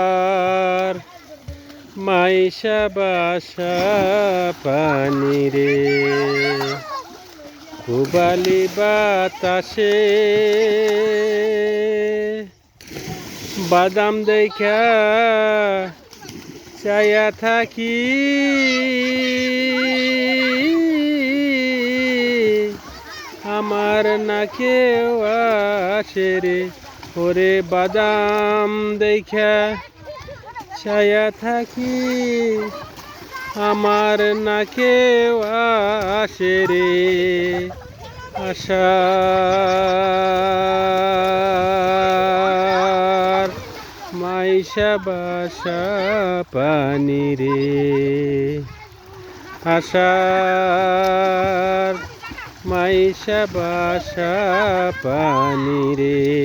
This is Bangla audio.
আশার মাইশা বাসা পানি রে খুবালি বাতাসে বাদাম দেখা চায়া থাকি আমার না কেউ আসে রে ওরে বাদাম দেখা ছায়া থাকি আমার না কেউ আসে রে আশার মাইশা বাসা পানি রে আশার মাইশা বাসা পানি রে।